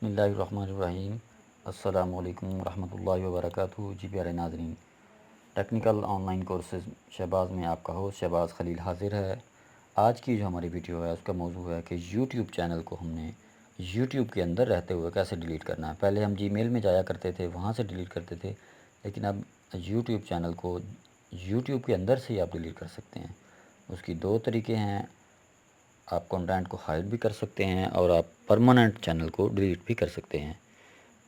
بسم اللہ الرحمن الرحیم۔ السلام علیکم ورحمۃ اللہ وبرکاتہ۔ جی پیارے ناظرین، technical online courses Shahbaz میں آپ کا ہوسٹ شہباز خلیل حاضر ہے۔ آج کی جو ہماری ویڈیو ہے اس کا موضوع ہے کہ یوٹیوب چینل کو ہم نے یوٹیوب کے اندر رہتے ہوئے کیسے ڈیلیٹ کرنا ہے۔ پہلے ہم جی میل میں جایا کرتے تھے، وہاں سے ڈیلیٹ کرتے تھے، لیکن اب یوٹیوب چینل کو یوٹیوب کے اندر سے ہی آپ ڈیلیٹ کر سکتے ہیں۔ اس کی دو طریقے ہیں، آپ کنٹینٹ کو ہائڈ بھی کر سکتے ہیں اور آپ پرماننٹ چینل کو ڈیلیٹ بھی کر سکتے ہیں۔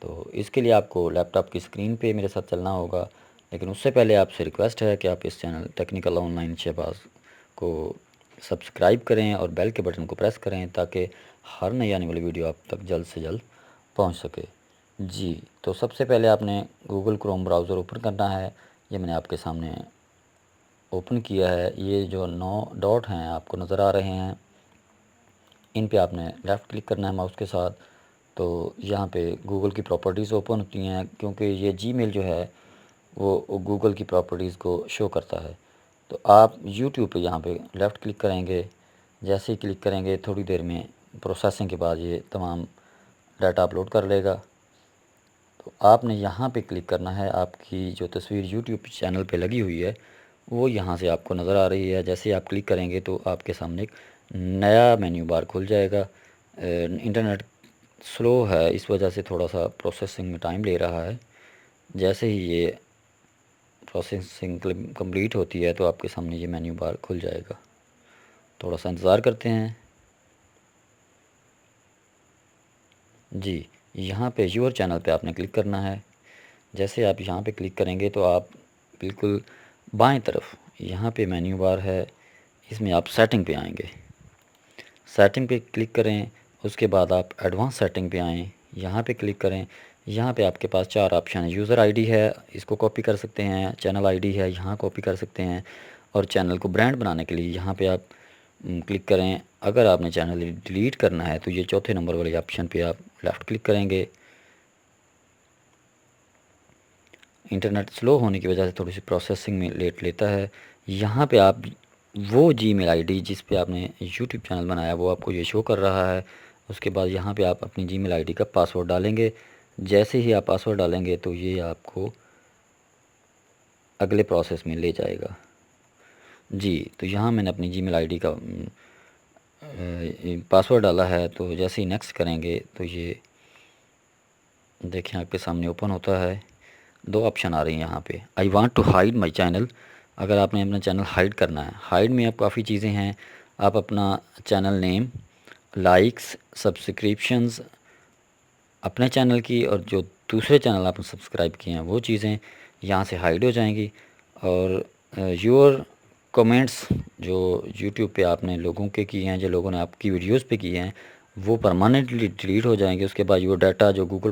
تو اس کے لیے آپ کو لیپ ٹاپ کی اسکرین پہ میرے ساتھ چلنا ہوگا، لیکن اس سے پہلے آپ سے ریکویسٹ ہے کہ آپ اس channel technical online Shahbaz کو سبسکرائب کریں اور بیل کے بٹن کو پریس کریں تاکہ ہر نئی آنے والی ویڈیو آپ تک جلد سے جلد پہنچ سکے۔ جی، تو سب سے پہلے آپ نے گوگل کروم براؤزر اوپن کرنا ہے۔ یہ میں نے آپ کے سامنے اوپن کیا ہے۔ یہ جو 9 ڈاٹ ہیں آپ کو نظر آ رہے ہیں، ان پہ آپ نے لیفٹ کلک کرنا ہے ماؤس کے ساتھ۔ تو یہاں پہ گوگل کی پراپرٹیز اوپن ہوتی ہیں، کیونکہ یہ جی میل جو ہے وہ گوگل کی پراپرٹیز کو شو کرتا ہے۔ تو آپ یوٹیوب پہ یہاں پہ لیفٹ کلک کریں گے۔ جیسے ہی کلک کریں گے تھوڑی دیر میں پروسیسنگ کے بعد یہ تمام ڈاٹا اپلوڈ کر لے گا۔ تو آپ نے یہاں پہ کلک کرنا ہے۔ آپ کی جو تصویر یوٹیوب چینل پہ لگی ہوئی ہے وہ یہاں سے آپ کو نظر آ رہی ہے۔ جیسے ہی آپ کلک کریں گے تو آپ کے سامنے ایک نیا مینیو بار کھل جائے گا۔ انٹرنیٹ سلو ہے، اس وجہ سے تھوڑا سا پروسیسنگ میں ٹائم لے رہا ہے۔ جیسے ہی یہ پروسیسنگ کمپلیٹ ہوتی ہے تو آپ کے سامنے یہ مینیو بار کھل جائے گا۔ تھوڑا سا انتظار کرتے ہیں۔ جی، یہاں پہ یور چینل پہ آپ نے کلک کرنا ہے۔ جیسے آپ یہاں پہ کلک کریں گے تو آپ بالکل بائیں طرف یہاں پہ مینیو بار ہے، اس میں آپ سیٹنگ پہ آئیں گے۔ سیٹنگ پہ کلک کریں، اس کے بعد آپ ایڈوانس سیٹنگ پہ آئیں، یہاں پہ کلک کریں۔ یہاں پہ آپ کے پاس 4 آپشن ہیں۔ یوزر آئی ڈی ہے، اس کو کاپی کر سکتے ہیں۔ چینل آئی ڈی ہے، یہاں کاپی کر سکتے ہیں۔ اور چینل کو برانڈ بنانے کے لیے یہاں پہ آپ کلک کریں۔ اگر آپ نے چینل ڈیلیٹ کرنا ہے تو یہ چوتھے نمبر والے آپشن پہ آپ لیفٹ کلک کریں گے۔ انٹرنیٹ سلو ہونے کی وجہ سے تھوڑی سی پروسیسنگ میں لیٹ لیتا ہے۔ یہاں پہ آپ وہ جی میل آئی ڈی جس پہ آپ نے یوٹیوب چینل بنایا وہ آپ کو یہ شو کر رہا ہے۔ اس کے بعد یہاں پہ آپ اپنی جی میل آئی ڈی کا پاسورڈ ڈالیں گے۔ جیسے ہی آپ پاسورڈ ڈالیں گے تو یہ آپ کو اگلے پروسیس میں لے جائے گا۔ جی، تو یہاں میں نے اپنی جی میل آئی ڈی کا پاسورڈ ڈالا ہے۔ تو جیسے ہی نیکسٹ کریں گے تو یہ دیکھیں آپ کے سامنے اوپن ہوتا ہے۔ 2 آپشن آ رہی ہیں یہاں پہ۔ I want to hide my channel, اگر آپ نے اپنا چینل ہائڈ کرنا ہے۔ ہائڈ میں آپ کافی چیزیں ہیں، آپ اپنا چینل نیم، لائکس، سبسکرپشنز اپنے چینل کی اور جو دوسرے چینل آپ نے سبسکرائب کیے ہیں وہ چیزیں یہاں سے ہائڈ ہو جائیں گی۔ اور یور کومنٹس جو یوٹیوب پہ آپ نے لوگوں کے کیے ہیں، جو لوگوں نے آپ کی ویڈیوز پہ کیے ہیں، وہ پرماننٹلی ڈیلیٹ ہو جائیں گے۔ اس کے بعد یہ ڈاٹا جو گوگل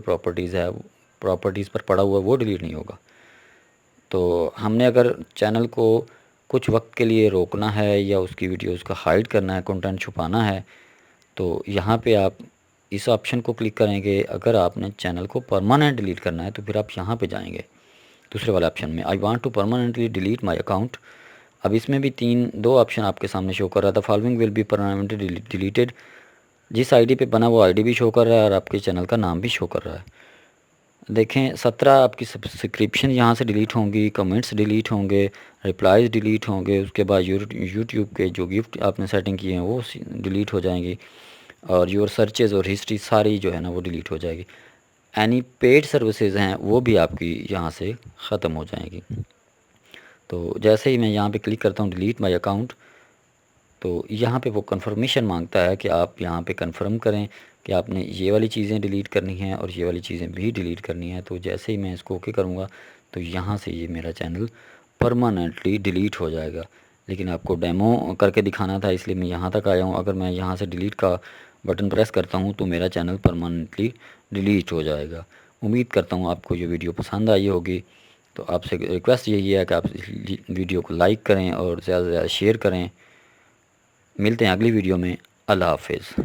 پراپرٹیز پر پڑا ہوا ہے وہ ڈیلیٹ نہیں ہوگا۔ تو ہم نے اگر چینل کو کچھ وقت کے لیے روکنا ہے یا اس کی ویڈیوز کا ہائڈ کرنا ہے، کنٹینٹ چھپانا ہے، تو یہاں پہ آپ اس آپشن کو کلک کریں گے۔ اگر آپ نے چینل کو پرماننٹ ڈیلیٹ کرنا ہے تو پھر آپ یہاں پہ جائیں گے دوسرے والے آپشن میں، I want to permanently delete my account. اب اس میں بھی 2 آپشن آپ کے سامنے شو کر رہا تھا، following will be permanently deleted. جس آئی ڈی پہ بنا وہ آئی ڈی بھی شو کر رہا ہے اور آپ کے چینل کا نام بھی شو کر رہا ہے۔ دیکھیں 17 آپ کی سبسکرپشن یہاں سے ڈیلیٹ ہوں گی، کمنٹس ڈیلیٹ ہوں گے، ریپلائز ڈیلیٹ ہوں گے۔ اس کے بعد یوٹیوب کے جو گفٹ آپ نے سیٹنگ کی ہیں وہ ڈیلیٹ ہو جائیں گی، اور یور سرچز اور ہسٹری ساری جو ہے نا وہ ڈیلیٹ ہو جائے گی۔ اینی پیڈ سروسز ہیں وہ بھی آپ کی یہاں سے ختم ہو جائیں گی۔ تو جیسے ہی میں یہاں پہ کلک کرتا ہوں ڈیلیٹ مائی اکاؤنٹ، تو یہاں پہ وہ کنفرمیشن مانگتا ہے کہ آپ یہاں پہ کنفرم کریں کہ آپ نے یہ والی چیزیں ڈیلیٹ کرنی ہیں اور یہ والی چیزیں بھی ڈیلیٹ کرنی ہیں۔ تو جیسے ہی میں اس کو اوکے کروں گا تو یہاں سے یہ میرا چینل پرماننٹلی ڈیلیٹ ہو جائے گا۔ لیکن آپ کو ڈیمو کر کے دکھانا تھا اس لیے میں یہاں تک آیا ہوں۔ اگر میں یہاں سے ڈیلیٹ کا بٹن پریس کرتا ہوں تو میرا چینل پرماننٹلی ڈیلیٹ ہو جائے گا۔ امید کرتا ہوں آپ کو یہ ویڈیو پسند آئی ہوگی۔ تو آپ سے ریکویسٹ یہی ہے کہ آپ اس ویڈیو کو لائک کریں اور زیادہ سے زیادہ شیئر کریں۔ ملتے ہیں اگلی ویڈیو میں۔ اللہ حافظ۔